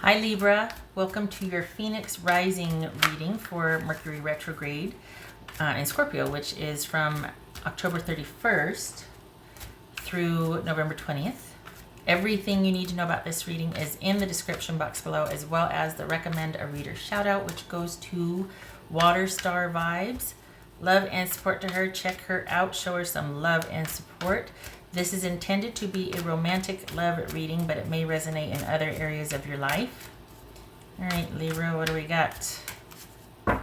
Hi Libra, welcome to your Phoenix Rising reading for Mercury Retrograde in Scorpio, which is from October 31st through November 20th. Everything you need to know about this reading is in the description box below, as well as the recommend a reader shout out, which goes to Water Star Vibes. Love and support to her. Check her out. Show her some love and support. This is intended to be a romantic love reading, but it may resonate in other areas of your life. All right, Libra, what do we got? Okay.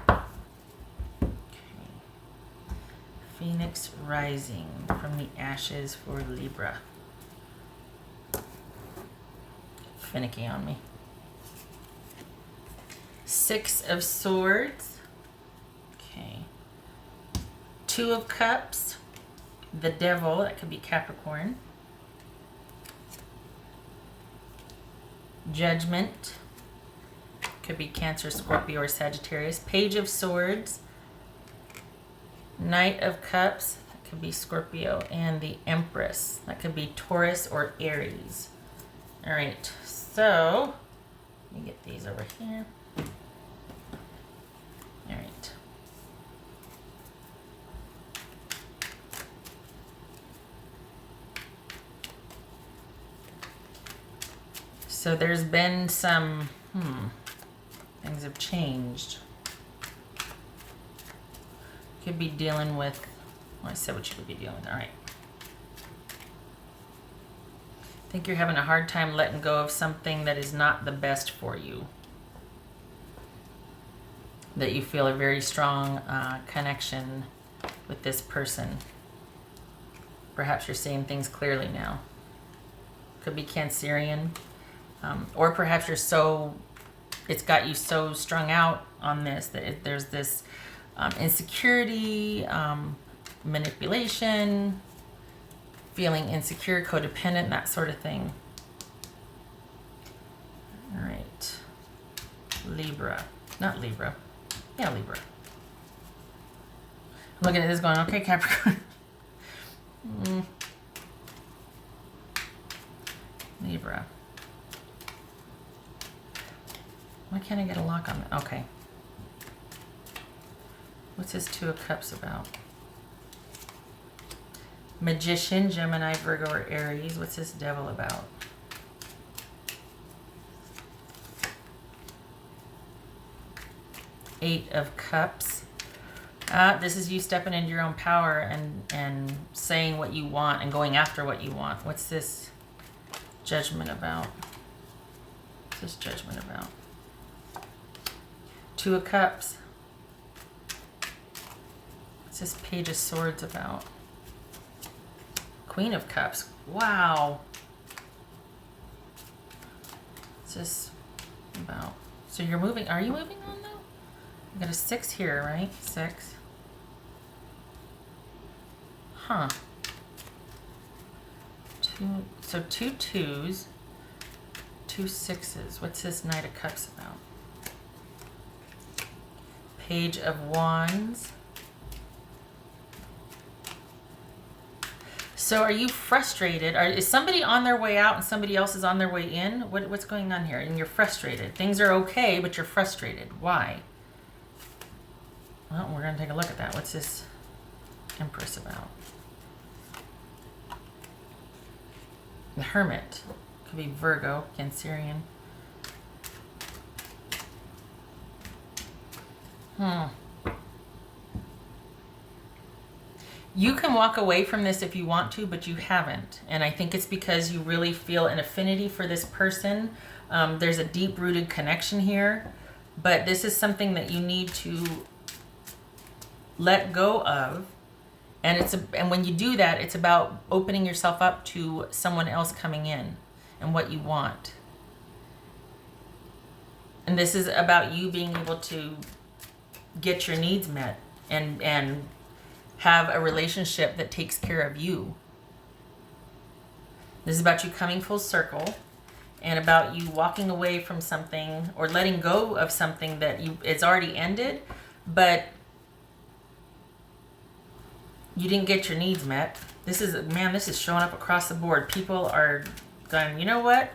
Phoenix Rising from the ashes for Libra. Finicky on me. Six of Swords. Okay. Two of Cups. The Devil, that could be Capricorn. Judgment, could be Cancer, Scorpio, or Sagittarius. Page of Swords. Knight of Cups, that could be Scorpio. And the Empress, that could be Taurus or Aries. All right, so let me get these over here. All right. So there's been some, things have changed. Could be dealing with, well, I said what you could be dealing with, all right. I think you're having a hard time letting go of something that is not the best for you. That you feel a very strong connection with this person. Perhaps you're seeing things clearly now. Could be Cancerian. Or perhaps it's got you so strung out on this that there's this insecurity, manipulation, feeling insecure, codependent, that sort of thing. All right. Libra. Not Libra. Yeah, Libra. I'm looking at this going, okay, Capricorn. Libra. Why can't I get a lock on that? Okay. What's this Two of Cups about? Magician, Gemini, Virgo, or Aries. What's this Devil about? Eight of Cups. This is you stepping into your own power and saying what you want and going after what you want. What's this Judgment about? What's this Judgment about? Two of Cups. What's this Page of Swords about? Queen of Cups. Wow. What's this about? So you're moving. Are you moving on now? You got a 6 here, right? 6. Huh. So 2 2s, 2 6s. What's this Knight of Cups about? Page of Wands. So are you frustrated? Is somebody on their way out and somebody else is on their way in? What's going on here? And you're frustrated. Things are okay, but you're frustrated. Why? Well, we're going to take a look at that. What's this Empress about? The Hermit. Could be Virgo, Cancerian. You can walk away from this if you want to, but you haven't. And I think it's because you really feel an affinity for this person. There's a deep-rooted connection here. But this is something that you need to let go of. And when you do that, it's about opening yourself up to someone else coming in and what you want. And this is about you being able to get your needs met and have a relationship that takes care of you. This is about you coming full circle and about you walking away from something or letting go of something that it's already ended, but you didn't get your needs met. This is showing up across the board. People are going, you know what?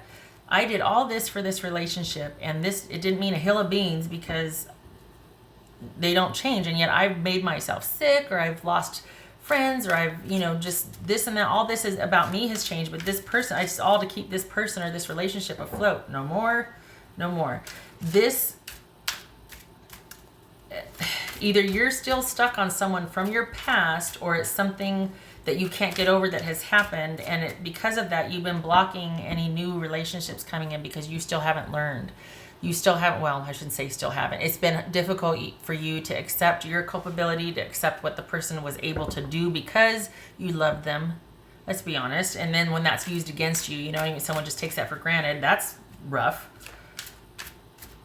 I did all this for this relationship, and it didn't mean a hill of beans because they don't change. And yet I've made myself sick, or I've lost friends, or I've, just this and that. All this is about me has changed, but this person, I just all to keep this person or this relationship afloat. No more, no more. This, either you're still stuck on someone from your past, or it's something that you can't get over that has happened, and because of that, you've been blocking any new relationships coming in because you still haven't learned. You still haven't, well, I shouldn't say still haven't. It's been difficult for you to accept your culpability, to accept what the person was able to do because you loved them. Let's be honest. And then when that's used against you, someone just takes that for granted. That's rough.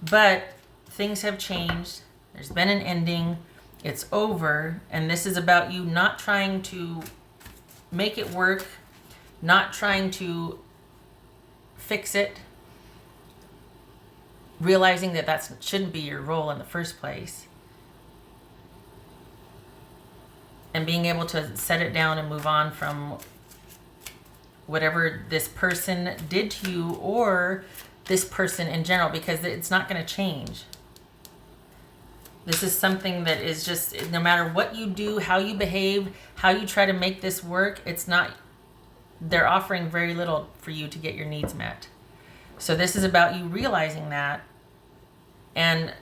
But things have changed. There's been an ending. It's over. And this is about you not trying to make it work, not trying to fix it, realizing that shouldn't be your role in the first place, and being able to set it down and move on from whatever this person did to you, or this person in general, because it's not going to change. This is something that is just, no matter what you do, how you behave, how you try to make this work, they're offering very little for you to get your needs met. So this is about you realizing that and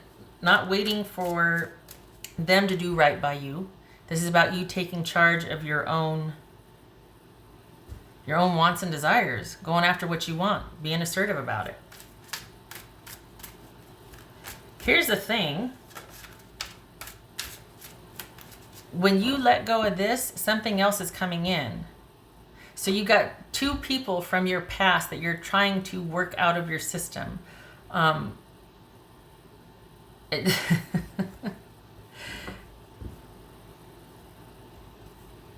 not waiting for them to do right by you. This is about you taking charge of your own wants and desires, going after what you want, being assertive about it. Here's the thing. When you let go of this, something else is coming in. So you got two people from your past that you're trying to work out of your system.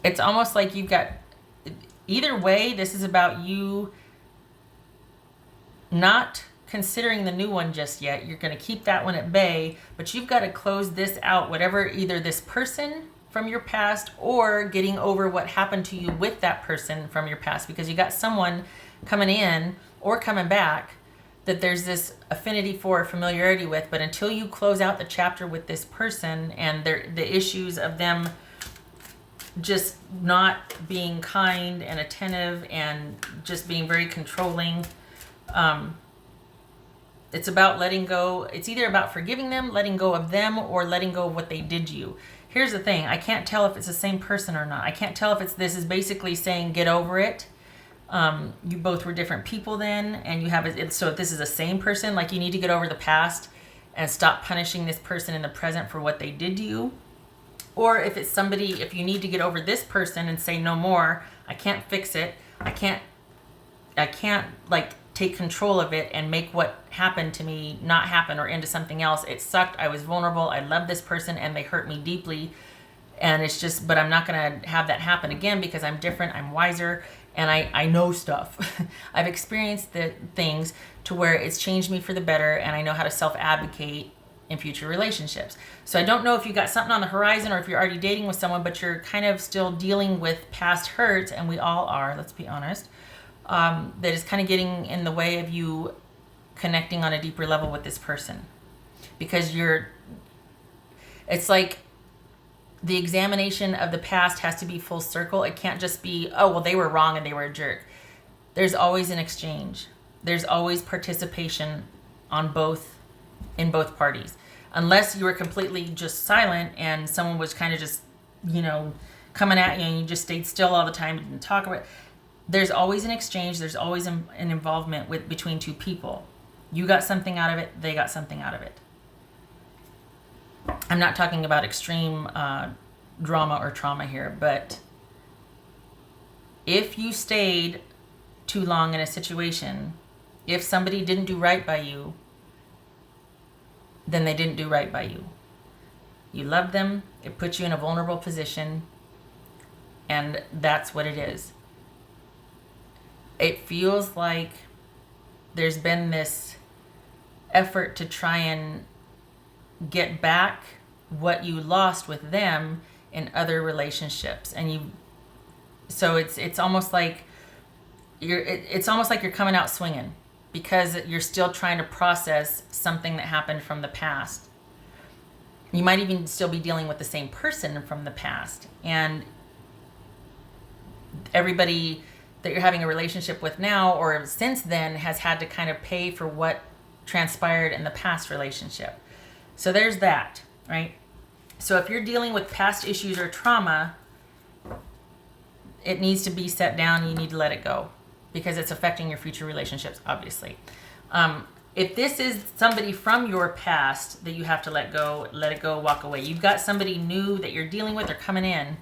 It's almost like you've got, either way, this is about you not considering the new one just yet. You're going to keep that one at bay, but you've got to close this out, whatever, either this person from your past or getting over what happened to you with that person from your past, because you got someone coming in or coming back that there's this affinity for, familiarity with, but until you close out the chapter with this person and the issues of them just not being kind and attentive and just being very controlling, it's about letting go. It's either about forgiving them, letting go of them, or letting go of what they did to you. Here's the thing. I can't tell if it's the same person or not. I can't tell if this is basically saying get over it. You both were different people then, and you have so if this is the same person, like you need to get over the past and stop punishing this person in the present for what they did to you. Or if it's somebody, if you need to get over this person and say no more, I can't fix it. I can't like take control of it and make what happened to me not happen or into something else. It sucked. I was vulnerable. I loved this person and they hurt me deeply. And it's just, but I'm not going to have that happen again because I'm different. I'm wiser and I know stuff. I've experienced the things to where it's changed me for the better, and I know how to self-advocate in future relationships. So I don't know if you got something on the horizon or if you're already dating with someone, but you're kind of still dealing with past hurts, and we all are, let's be honest, that is kind of getting in the way of you connecting on a deeper level with this person. Because it's like the examination of the past has to be full circle. It can't just be, oh, well, they were wrong and they were a jerk. There's always an exchange. There's always participation in both parties. Unless you were completely just silent and someone was kind of just, coming at you and you just stayed still all the time and didn't talk about it. There's always an exchange. There's always an involvement between two people. You got something out of it. They got something out of it. I'm not talking about extreme drama or trauma here, but if you stayed too long in a situation, if somebody didn't do right by you, then they didn't do right by you. You loved them. It puts you in a vulnerable position, and that's what it is. It feels like there's been this effort to try and get back what you lost with them in other relationships, and so it's almost like you're coming out swinging, because you're still trying to process something that happened from the past. You might even still be dealing with the same person from the past. And everybody that you're having a relationship with now or since then has had to kind of pay for what transpired in the past relationship. So there's that, right? So if you're dealing with past issues or trauma, it needs to be set down. You need to let it go because it's affecting your future relationships, obviously. If this is somebody from your past that you have to let it go, walk away. You've got somebody new that you're dealing with or coming in.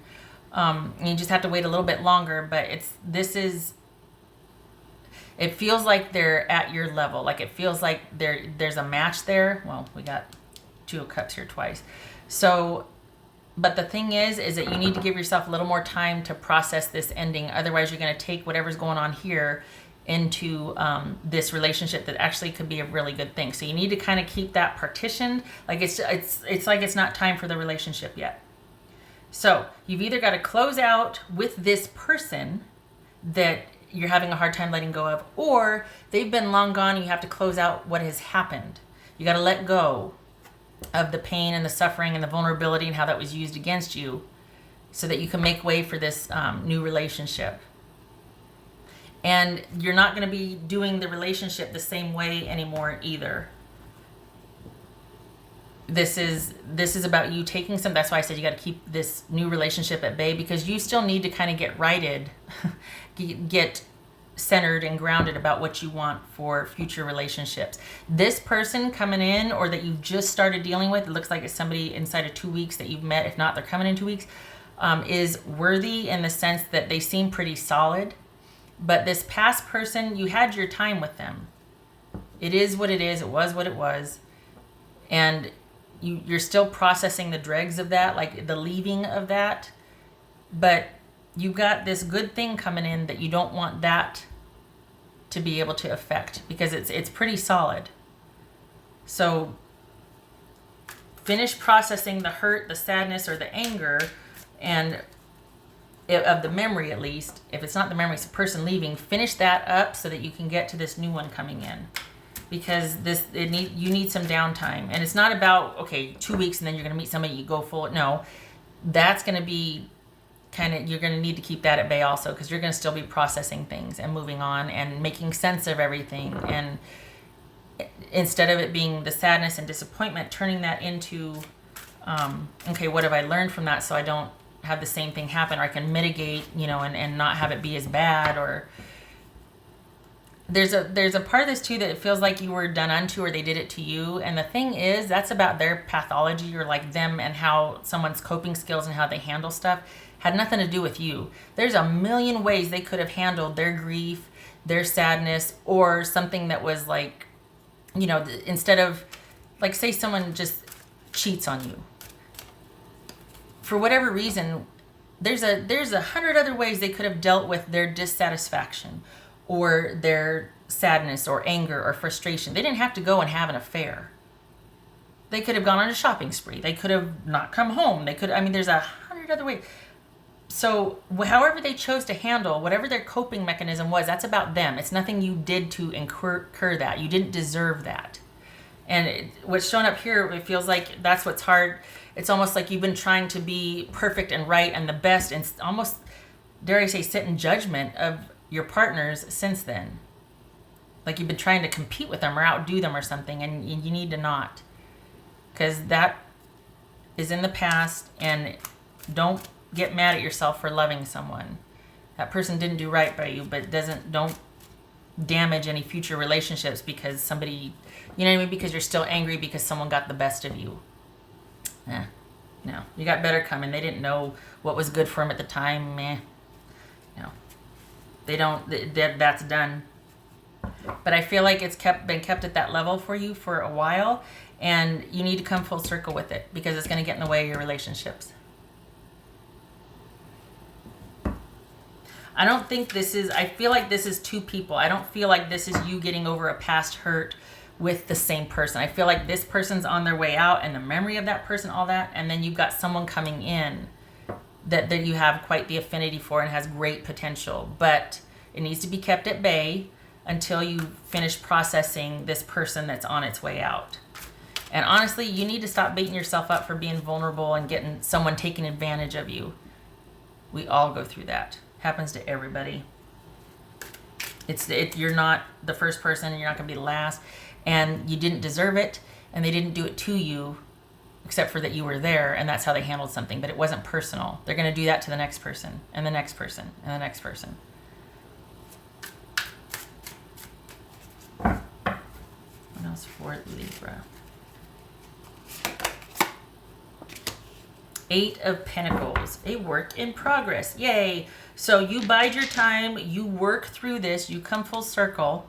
And you just have to wait a little bit longer, but it feels like they're at your level. Like it feels like there's a match there. Well, we got 2 of Cups here twice. So, but the thing is that you need to give yourself a little more time to process this ending. Otherwise, you're going to take whatever's going on here into this relationship that actually could be a really good thing. So you need to kind of keep that partitioned. Like it's like it's not time for the relationship yet. So you've either got to close out with this person that you're having a hard time letting go of, or they've been long gone. And you have to close out what has happened. You got to let go of the pain and the suffering and the vulnerability and how that was used against you so that you can make way for this new relationship. And you're not going to be doing the relationship the same way anymore either. This is about you taking some, that's why I said you got to keep this new relationship at bay, because you still need to kind of get righted, get centered and grounded about what you want for future relationships. This person coming in or that you've just started dealing with, it looks like it's somebody inside of 2 weeks that you've met. If not, they're coming in 2 weeks, is worthy in the sense that they seem pretty solid. But this past person, you had your time with them. It is what it is. It was what it was. And you're still processing the dregs of that, like the leaving of that. But you've got this good thing coming in that you don't want that to be able to affect, because it's pretty solid. So finish processing the hurt, the sadness, or the anger, and of the memory, at least. If it's not the memory, it's a person leaving. Finish that up so that you can get to this new one coming in, because you need some downtime. And it's not about 2 weeks and then you're going to meet somebody, you go full. No, that's going to be you're going to need to keep that at bay also, because you're going to still be processing things and moving on and making sense of everything. And instead of it being the sadness and disappointment, turning that into what have I learned from that, so I don't have the same thing happen, or I can mitigate, and not have it be as bad. Or there's a part of this too that it feels like you were done unto, or they did it to you. And the thing is, that's about their pathology, or like them and how someone's coping skills and how they handle stuff had nothing to do with you. There's a million ways they could have handled their grief, their sadness, or something that was like, instead of, like, say someone just cheats on you. For whatever reason, there's 100 other ways they could have dealt with their dissatisfaction or their sadness or anger or frustration. They didn't have to go and have an affair. They could have gone on a shopping spree. They could have not come home. There's 100 other ways. So however they chose to handle whatever their coping mechanism was, that's about them. It's nothing you did to incur that. You didn't deserve that. And what's shown up here, it feels like that's what's hard. It's almost like you've been trying to be perfect and right and the best, and almost, dare I say, sit in judgment of your partners since then. Like you've been trying to compete with them or outdo them or something, and you need to not. Because that is in the past, and don't get mad at yourself for loving someone. That person didn't do right by you, but don't damage any future relationships because somebody, because you're still angry because someone got the best of you. No, you got better coming. They didn't know what was good for them at the time. No, they don't. That's done. But I feel like it's been kept at that level for you for a while, and you need to come full circle with it, because it's going to get in the way of your relationships. I feel like this is two people. I don't feel like this is you getting over a past hurt with the same person. I feel like this person's on their way out, and the memory of that person, all that, and then you've got someone coming in that you have quite the affinity for and has great potential, but it needs to be kept at bay. until you finish processing this person that's on its way out. And honestly, you need to stop beating yourself up for being vulnerable and getting someone taking advantage of you. We all go through that. Happens to everybody. You're not the first person, and you're not going to be the last. And you didn't deserve it, and they didn't do it to you, except for that you were there, and that's how they handled something. But it wasn't personal. They're going to do that to the next person, and the next person, and the next person. What else for Libra? 8 of Pentacles, a work in progress. Yay. So you bide your time, you work through this, you come full circle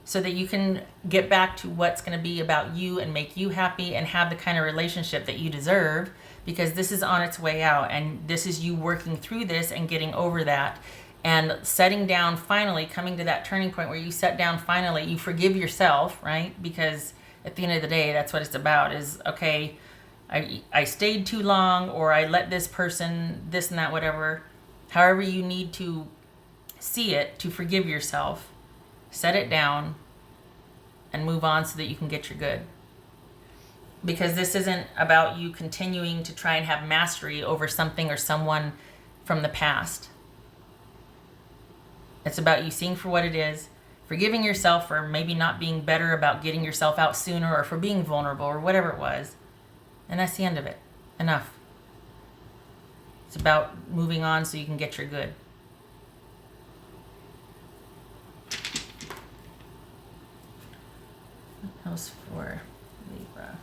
so that you can get back to what's going to be about you and make you happy and have the kind of relationship that you deserve, because this is on its way out, and this is you working through this and getting over that and setting down, finally coming to that turning point where you set down, finally you forgive yourself, right? Because at the end of the day, that's what it's about, is okay, I stayed too long, or I let this person, this and that, whatever. However you need to see it to forgive yourself, set it down, and move on so that you can get your good. Because this isn't about you continuing to try and have mastery over something or someone from the past. It's about you seeing for what it is, forgiving yourself for maybe not being better about getting yourself out sooner, or for being vulnerable, or whatever it was. And that's the end of it. Enough. It's about moving on so you can get your good. What else for Libra?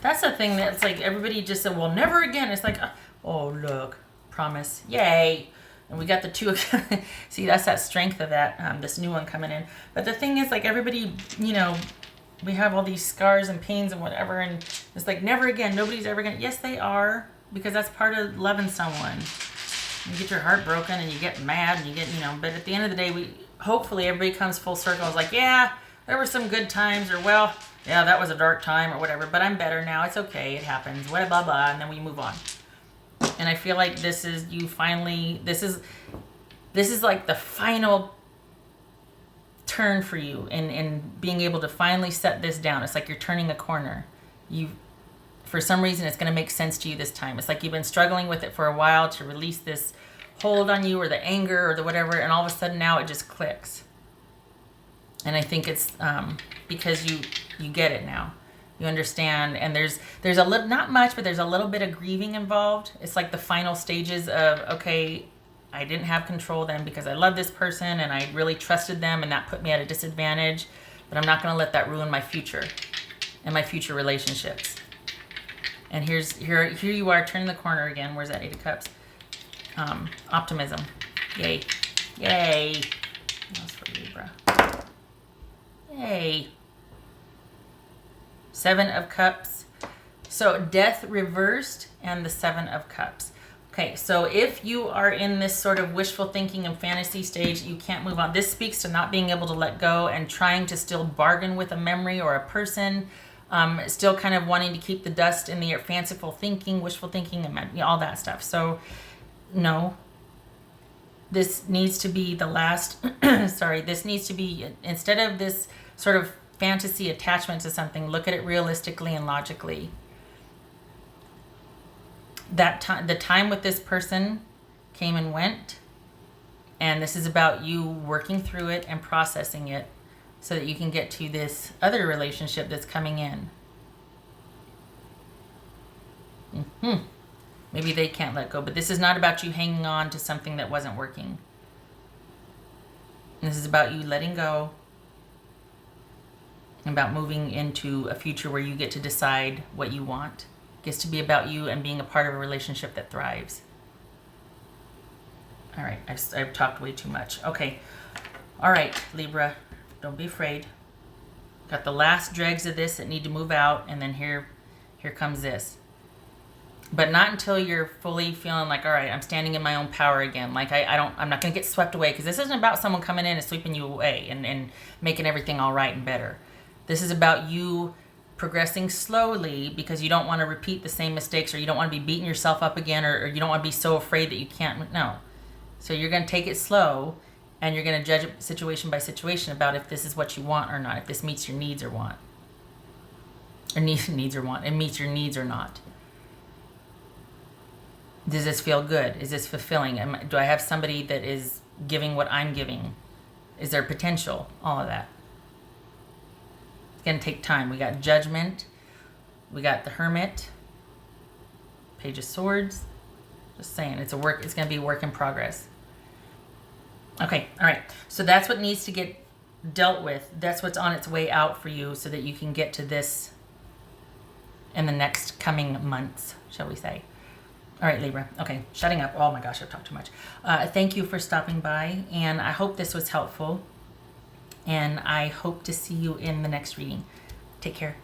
That's the thing that's like everybody just said, well, never again. It's like, oh, look, promise. Yay. And we got the 2. See, that's that strength of that, this new one coming in. But the thing is, like, everybody, you know, we have all these scars and pains and whatever. And it's like, never again. Nobody's ever going to. Yes, they are. Because that's part of loving someone. You get your heart broken and you get mad and you get, you know. But at the end of the day, hopefully everybody comes full circle. It's like, yeah, there were some good times. Or, well, yeah, that was a dark time or whatever. But I'm better now. It's okay. It happens. Blah, blah, blah. And then we move on. And I feel like this is you finally, this is like the final turn for you in being able to finally set this down. It's like you're turning a corner. For some reason, it's going to make sense to you this time. It's like you've been struggling with it for a while to release this hold on you, or the anger, or the whatever, and all of a sudden now it just clicks. And I think it's because you get it now. You understand, and there's a little, not much, but there's a little bit of grieving involved. It's like the final stages of, okay, I didn't have control then because I love this person and I really trusted them, and that put me at a disadvantage, but I'm not going to let that ruin my future and my future relationships. And here you are turning the corner again. Where's that 8 of Cups? Optimism. Yay. Yay. What else for Libra? Yay. 7 of Cups. So Death reversed and the 7 of Cups. Okay, so if you are in this sort of wishful thinking and fantasy stage, you can't move on. This speaks to not being able to let go and trying to still bargain with a memory or a person. Still kind of wanting to keep the dust in the air, fanciful thinking, wishful thinking, and all that stuff. So, no. This needs to be the last, this needs to be, instead of this sort of fantasy attachment to something, look at it realistically and logically. The time with this person came and went, and this is about you working through it and processing it so that you can get to this other relationship that's coming in. Maybe they can't let go, but this is not about you hanging on to something that wasn't working. This is about you letting go, about moving into a future where you get to decide what you want. It gets to be about you and being a part of a relationship that thrives. All right, I've talked way too much. Okay. All right, Libra, don't be afraid. Got the last dregs of this that need to move out, and then here comes this. But not until you're fully feeling like, all right, I'm standing in my own power again. Like I'm not going to get swept away, because this isn't about someone coming in and sweeping you away and making everything all right and better. This is about you progressing slowly because you don't want to repeat the same mistakes, or you don't want to be beating yourself up again, or you don't want to be so afraid that you can't. No. So you're going to take it slow, and you're going to judge it situation by situation about if this is what you want or not, if this meets your needs or want. Or needs or want. It meets your needs or not. Does this feel good? Is this fulfilling? Do I have somebody that is giving what I'm giving? Is there potential? All of that. It's going to take time. We got Judgment. We got the Hermit. Page of Swords. Just saying, it's going to be a work in progress. Okay, all right. So that's what needs to get dealt with. That's what's on its way out for you so that you can get to this in the next coming months, shall we say. All right, Libra. Okay, shutting up. Oh my gosh, I've talked too much. Thank you for stopping by, and I hope this was helpful. And I hope to see you in the next reading. Take care.